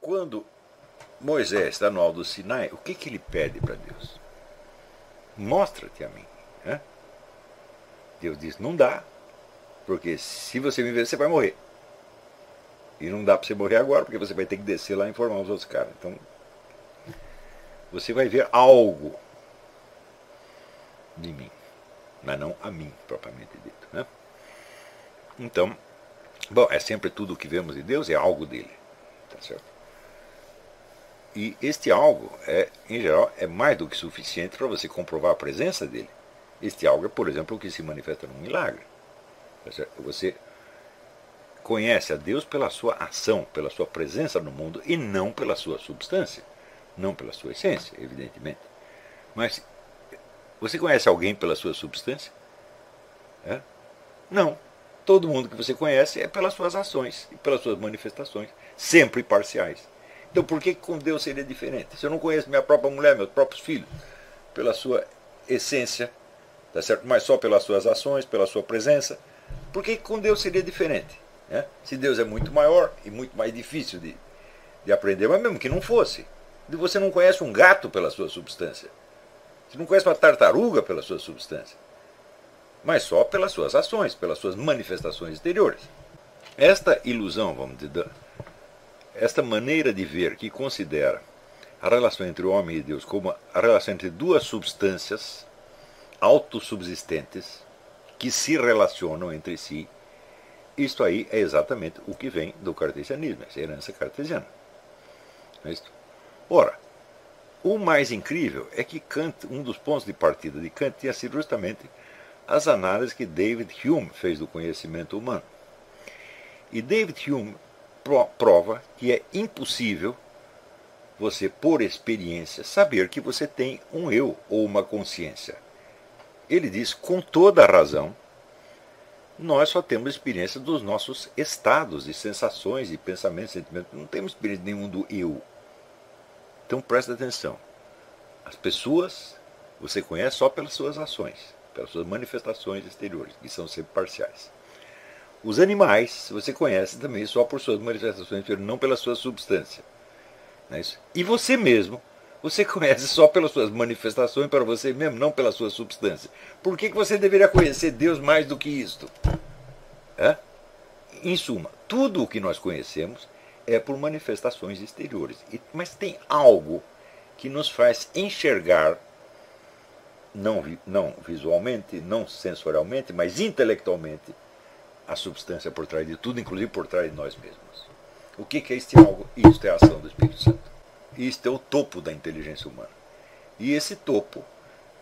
Quando Moisés está no alto do Sinai, o que ele pede para Deus? Mostra-te a mim. Né? Deus diz, não dá, porque se você me ver, você vai morrer. E não dá para você morrer agora, porque você vai ter que descer lá e informar os outros caras. Então, você vai ver algo de mim, mas não a mim, propriamente dito. Né? Então, bom, é sempre tudo o que vemos de Deus, é algo dele. Tá certo? E este algo, em geral, é mais do que suficiente para você comprovar a presença dele. Este algo é, por exemplo, o que se manifesta num milagre. Tá certo? Você conhece a Deus pela sua ação, pela sua presença no mundo e não pela sua substância, não pela sua essência, evidentemente. Mas você conhece alguém pela sua substância? É? Não. Todo mundo que você conhece é pelas suas ações e pelas suas manifestações, sempre parciais. Então por que com Deus seria diferente? Se eu não conheço minha própria mulher, meus próprios filhos, pela sua essência, tá certo? Mas só pelas suas ações, pela sua presença, por que com Deus seria diferente? É? Se Deus é muito maior e muito mais difícil de aprender, mas mesmo que não fosse, você não conhece um gato pela sua substância, você não conhece uma tartaruga pela sua substância, mas só pelas suas ações, pelas suas manifestações exteriores. Esta ilusão, vamos dizer, esta maneira de ver que considera a relação entre o homem e Deus como a relação entre duas substâncias autossubsistentes que se relacionam entre si, isto aí é exatamente o que vem do cartesianismo, essa herança cartesiana. Não é isso? Ora, o mais incrível é que Kant, um dos pontos de partida de Kant tinha sido justamente as análises que David Hume fez do conhecimento humano. E David Hume prova que é impossível você, por experiência, saber que você tem um eu ou uma consciência. Ele diz, com toda a razão, nós só temos experiência dos nossos estados, de sensações, de pensamentos, sentimentos. Não temos experiência nenhum do eu. Então presta atenção. As pessoas você conhece só pelas suas ações, pelas suas manifestações exteriores, que são sempre parciais. Os animais você conhece também só por suas manifestações exteriores, não pela sua substância. Não é isso? E você mesmo, você conhece só pelas suas manifestações para você mesmo, não pela sua substância. Por que você deveria conhecer Deus mais do que isto? É? Em suma, tudo o que nós conhecemos é por manifestações exteriores. Mas tem algo que nos faz enxergar, não visualmente, não sensorialmente, mas intelectualmente, a substância por trás de tudo, inclusive por trás de nós mesmos. O que é este algo? Isto é a ação do Espírito Santo. Isto é o topo da inteligência humana. E esse topo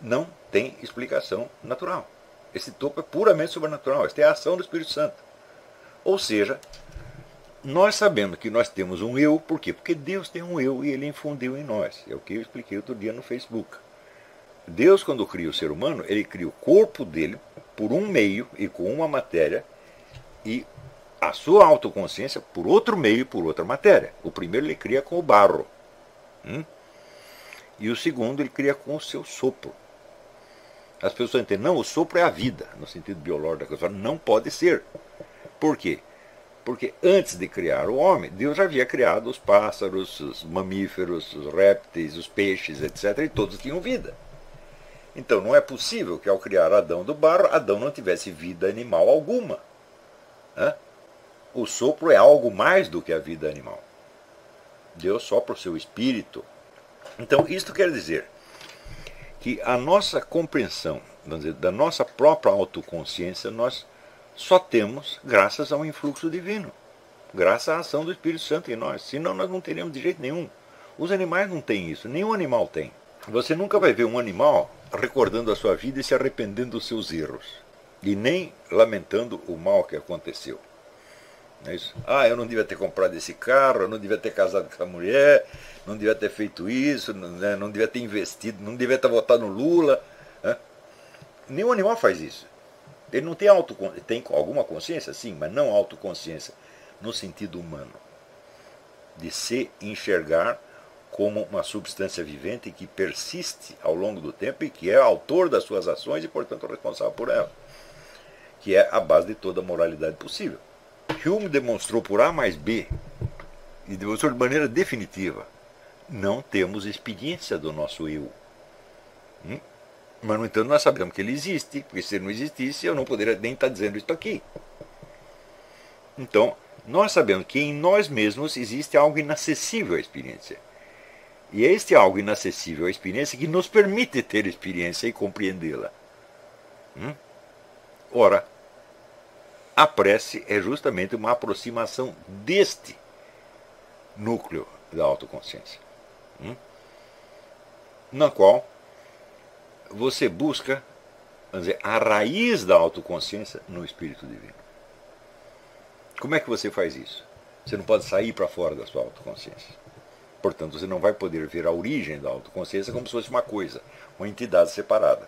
não tem explicação natural. Esse topo é puramente sobrenatural. Esta é a ação do Espírito Santo. Ou seja, nós sabemos que nós temos um eu, por quê? Porque Deus tem um eu e ele infundiu em nós. É o que eu expliquei outro dia no Facebook. Deus, quando cria o ser humano, ele cria o corpo dele por um meio e com uma matéria e a sua autoconsciência por outro meio e por outra matéria. O primeiro ele cria com o barro. E o segundo ele cria com o seu sopro. As pessoas entendem, não, o sopro é a vida, no sentido biológico da coisa. Não pode ser. Por quê? Porque antes de criar o homem, Deus já havia criado os pássaros, os mamíferos, os répteis, os peixes, etc. E todos tinham vida. Então não é possível que ao criar Adão do barro, Adão não tivesse vida animal alguma. O sopro é algo mais do que a vida animal. Deus sopra o seu espírito. Então isto quer dizer que a nossa compreensão, vamos dizer, da nossa própria autoconsciência, nós só temos graças ao influxo divino, graças à ação do Espírito Santo em nós. Senão nós não teríamos de jeito nenhum. Os animais não têm isso, nenhum animal tem. Você nunca vai ver um animal recordando a sua vida e se arrependendo dos seus erros, e nem lamentando o mal que aconteceu. Não é isso? Eu não devia ter comprado esse carro, eu não devia ter casado com essa mulher, não devia ter feito isso, não devia ter investido, não devia ter votado no Lula. Nenhum animal faz isso. Ele não tem autoconsciência. Tem alguma consciência, sim, mas não autoconsciência no sentido humano. De se enxergar como uma substância vivente que persiste ao longo do tempo e que é autor das suas ações e, portanto, responsável por elas. Que é a base de toda a moralidade possível. Hume demonstrou por A mais B e demonstrou de maneira definitiva, não temos experiência do nosso eu. Mas, no entanto, nós sabemos que ele existe, porque se ele não existisse, eu não poderia nem estar dizendo isso aqui. Então, nós sabemos que em nós mesmos existe algo inacessível à experiência. E é este algo inacessível à experiência que nos permite ter experiência e compreendê-la. Ora, a prece é justamente uma aproximação deste núcleo da autoconsciência, na qual você busca, vamos dizer, a raiz da autoconsciência no Espírito Divino. Como é que você faz isso? Você não pode sair para fora da sua autoconsciência. Portanto, você não vai poder ver a origem da autoconsciência como se fosse uma coisa, uma entidade separada.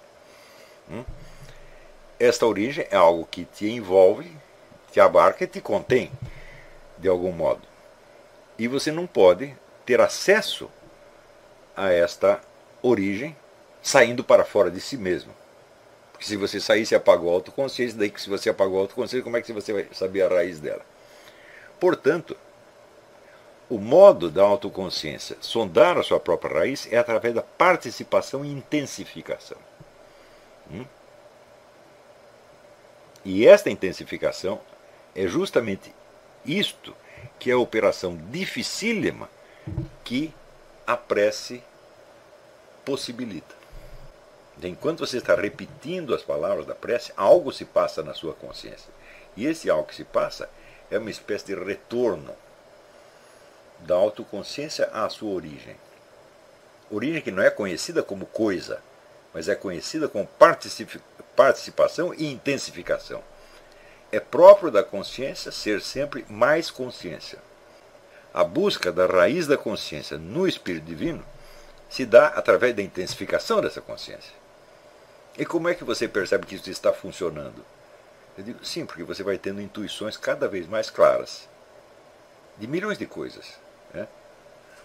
Esta origem é algo que te envolve, te abarca e te contém, de algum modo. E você não pode ter acesso a esta origem saindo para fora de si mesmo. Porque se você sair, você apagou a autoconsciência, daí que se você apagou a autoconsciência, como é que você vai saber a raiz dela? Portanto, o modo da autoconsciência sondar a sua própria raiz é através da participação e intensificação. E esta intensificação é justamente isto que é a operação dificílima que a prece possibilita. Enquanto você está repetindo as palavras da prece, algo se passa na sua consciência. E esse algo que se passa é uma espécie de retorno da autoconsciência à sua origem. Origem que não é conhecida como coisa, mas é conhecida como participação e intensificação. É próprio da consciência ser sempre mais consciência. A busca da raiz da consciência no Espírito Divino se dá através da intensificação dessa consciência. E como é que você percebe que isso está funcionando? Eu digo, sim, porque você vai tendo intuições cada vez mais claras de milhões de coisas.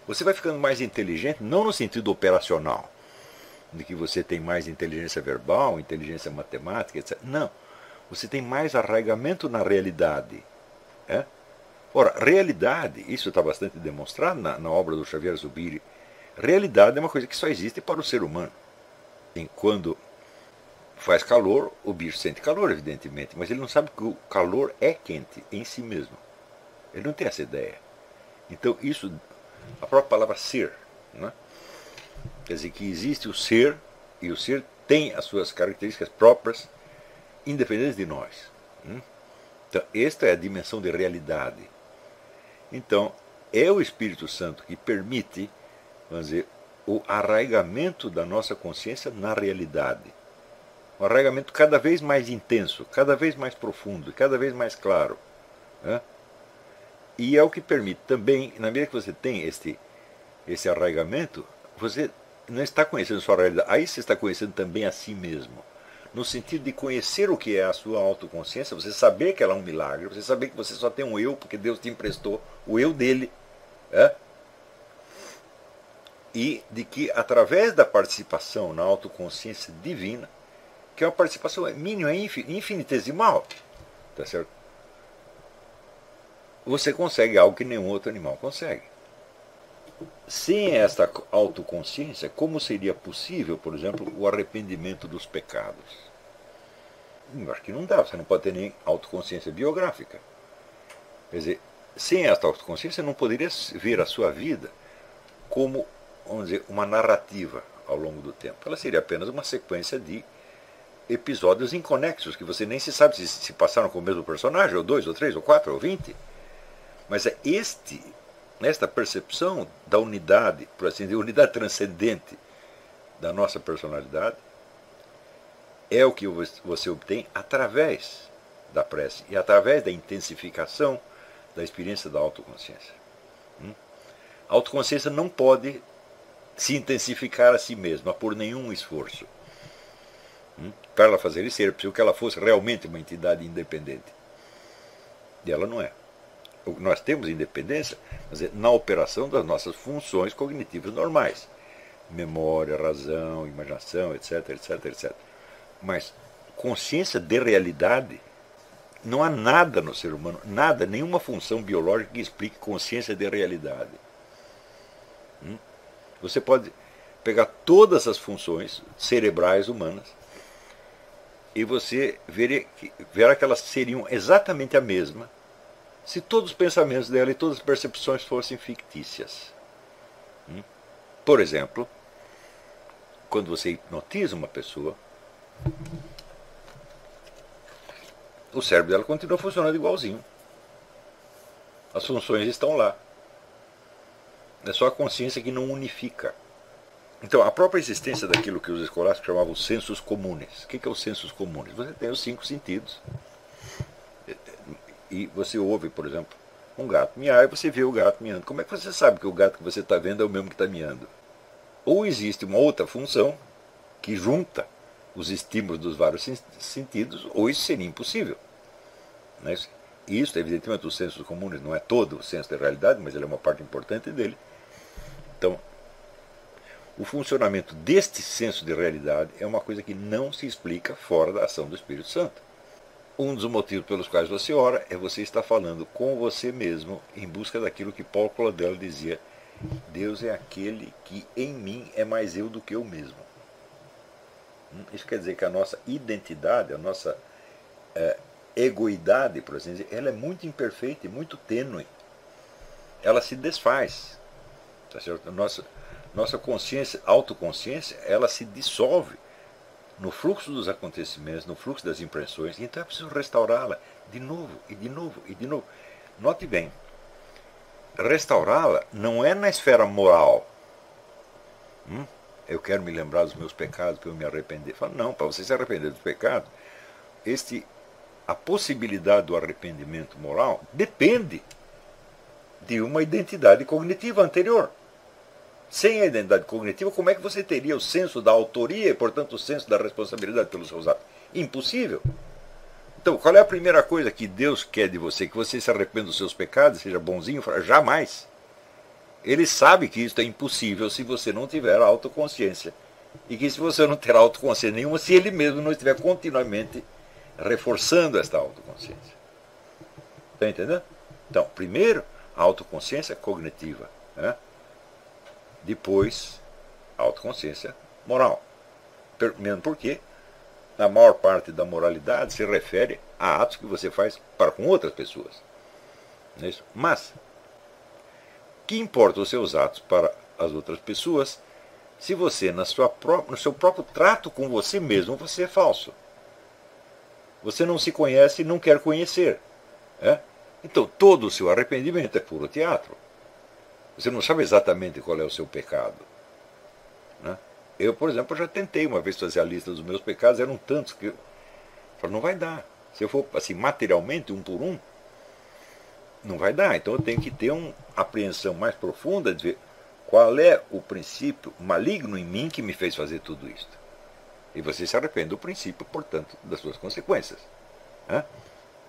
Você vai ficando mais inteligente, não no sentido operacional, de que você tem mais inteligência verbal, inteligência matemática, etc. Não. Você tem mais arraigamento na realidade. Ora, realidade, isso está bastante demonstrado na obra do Xavier Zubiri. Realidade é uma coisa que só existe para o ser humano. E quando faz calor, o bicho sente calor, evidentemente, mas ele não sabe que o calor é quente em si mesmo. Ele não tem essa ideia. Então, isso, a própria palavra ser, quer dizer que existe o ser, e o ser tem as suas características próprias, independentes de nós. Então, esta é a dimensão de realidade. Então, é o Espírito Santo que permite, vamos dizer, o arraigamento da nossa consciência na realidade. Um arraigamento cada vez mais intenso, cada vez mais profundo, cada vez mais claro. E é o que permite também, na medida que você tem esse arraigamento, você não está conhecendo a sua realidade, aí você está conhecendo também a si mesmo. No sentido de conhecer o que é a sua autoconsciência, você saber que ela é um milagre, você saber que você só tem um eu, porque Deus te emprestou o eu dele. E de que através da participação na autoconsciência divina, que é uma participação mínima, infinitesimal, tá certo? Você consegue algo que nenhum outro animal consegue. Sem esta autoconsciência, como seria possível, por exemplo, o arrependimento dos pecados? Eu acho que não dá, você não pode ter nem autoconsciência biográfica. Quer dizer, sem esta autoconsciência, você não poderia ver a sua vida como, vamos dizer, uma narrativa ao longo do tempo. Ela seria apenas uma sequência de episódios inconexos, que você nem se sabe se passaram com o mesmo personagem, ou 2, ou 3, ou 4, ou 20. Mas é esta percepção da unidade, por assim dizer, unidade transcendente da nossa personalidade, é o que você obtém através da prece e através da intensificação da experiência da autoconsciência. A autoconsciência não pode se intensificar a si mesma por nenhum esforço. Para ela fazer isso, seria preciso que ela fosse realmente uma entidade independente. E ela não é. Nós temos independência, mas na operação das nossas funções cognitivas normais. Memória, razão, imaginação, etc, etc, etc. Mas consciência de realidade, Não há nada no ser humano, nada, nenhuma função biológica que explique consciência de realidade. Você pode pegar todas as funções cerebrais humanas e você verá que elas seriam exatamente a mesma se todos os pensamentos dela e todas as percepções fossem fictícias. Por exemplo, quando você hipnotiza uma pessoa, o cérebro dela continua funcionando igualzinho. As funções estão lá. É só a consciência que não unifica. Então, a própria existência daquilo que os escolásticos chamavam sensos comunes. O que é os sensos comunes? Você tem os 5 sentidos. E você ouve, por exemplo, um gato miar e você vê o gato miando. Como é que você sabe que o gato que você está vendo é o mesmo que está miando? Ou existe uma outra função que junta os estímulos dos vários sentidos, ou isso seria impossível. Isso, evidentemente, os sensos comunes não é todo o senso da realidade, mas ele é uma parte importante dele. Então, o funcionamento deste senso de realidade é uma coisa que não se explica fora da ação do Espírito Santo. Um dos motivos pelos quais você ora é você estar falando com você mesmo em busca daquilo que Paulo Claudel dizia: Deus é aquele que em mim é mais eu do que eu mesmo. Isso quer dizer que a nossa identidade, a nossa egoidade, por assim dizer, ela é muito imperfeita e muito tênue. Ela se desfaz. Tá certo? Nossa consciência, autoconsciência, ela se dissolve no fluxo dos acontecimentos, no fluxo das impressões. Então é preciso restaurá-la de novo, e de novo, e de novo. Note bem, restaurá-la não é na esfera moral. Eu quero me lembrar dos meus pecados para eu me arrepender. Fala, não, para você se arrepender dos pecados, a possibilidade do arrependimento moral depende de uma identidade cognitiva anterior. Sem a identidade cognitiva, como é que você teria o senso da autoria e, portanto, o senso da responsabilidade pelos seus atos? Impossível. Então, qual é a primeira coisa que Deus quer de você? Que você se arrependa dos seus pecados, seja bonzinho? Jamais. Ele sabe que isso é impossível se você não tiver autoconsciência. E que se você não ter autoconsciência nenhuma, se ele mesmo não estiver continuamente reforçando esta autoconsciência. Está entendendo? Então, primeiro, a autoconsciência cognitiva. Depois, a autoconsciência moral. Mesmo porque a maior parte da moralidade se refere a atos que você faz para com outras pessoas. Não é isso? Mas, que importa os seus atos para as outras pessoas se você, no seu próprio trato com você mesmo, você é falso? Você não se conhece e não quer conhecer. Então, todo o seu arrependimento é puro teatro. Você não sabe exatamente qual é o seu pecado. Eu, por exemplo, já tentei uma vez fazer a lista dos meus pecados, eram tantos que eu falei, não vai dar. Se eu for assim, materialmente, um por um, não vai dar. Então eu tenho que ter uma apreensão mais profunda de ver qual é o princípio maligno em mim que me fez fazer tudo isso. E você se arrepende do princípio, portanto, das suas consequências.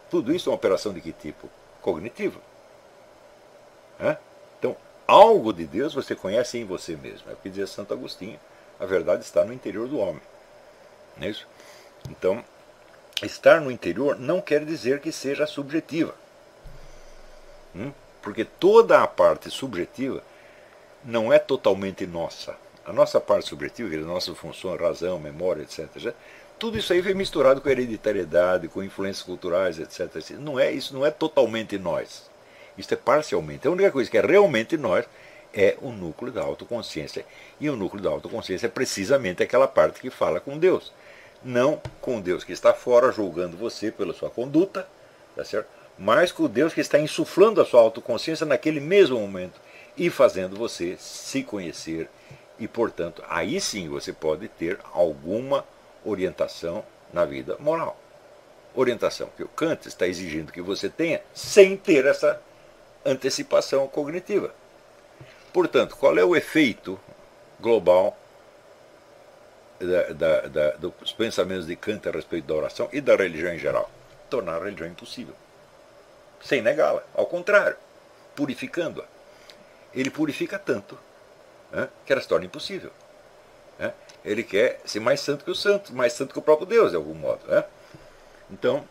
Tudo isso é uma operação de que tipo? Cognitiva. Então, algo de Deus você conhece em você mesmo. É o que dizia Santo Agostinho. A verdade está no interior do homem. Não é isso? Então, estar no interior não quer dizer que seja subjetiva. Porque toda a parte subjetiva não é totalmente nossa. A nossa parte subjetiva, a nossa função, razão, memória, etc., tudo isso aí vem misturado com hereditariedade, com influências culturais, etc. Isso não é totalmente nós. Isso é parcialmente. A única coisa que é realmente nós é o núcleo da autoconsciência. E o núcleo da autoconsciência é precisamente aquela parte que fala com Deus. Não com Deus que está fora, julgando você pela sua conduta, tá certo? Mas com Deus que está insuflando a sua autoconsciência naquele mesmo momento e fazendo você se conhecer. E, portanto, aí sim você pode ter alguma orientação na vida moral. Orientação que o Kant está exigindo que você tenha sem ter essa antecipação cognitiva. Portanto, qual é o efeito global dos pensamentos de Kant a respeito da oração e da religião em geral? Tornar a religião impossível. Sem negá-la. Ao contrário, purificando-a. Ele purifica tanto que ela se torna impossível. Ele quer ser mais santo que o santo, mais santo que o próprio Deus, de algum modo. Então,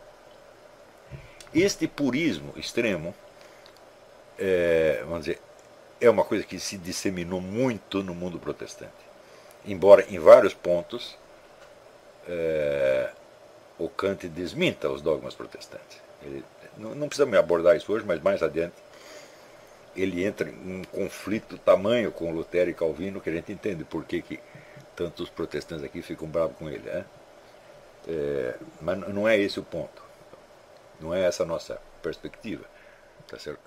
Este purismo extremo, vamos dizer, é uma coisa que se disseminou muito no mundo protestante. Embora em vários pontos o Kant desminta os dogmas protestantes. Ele, não precisamos abordar isso hoje, mas mais adiante ele entra em um conflito tamanho com Lutero e Calvino que a gente entende por que tantos protestantes aqui ficam bravos com ele. Né? Mas não é esse o ponto. Não é essa a nossa perspectiva. Tá certo?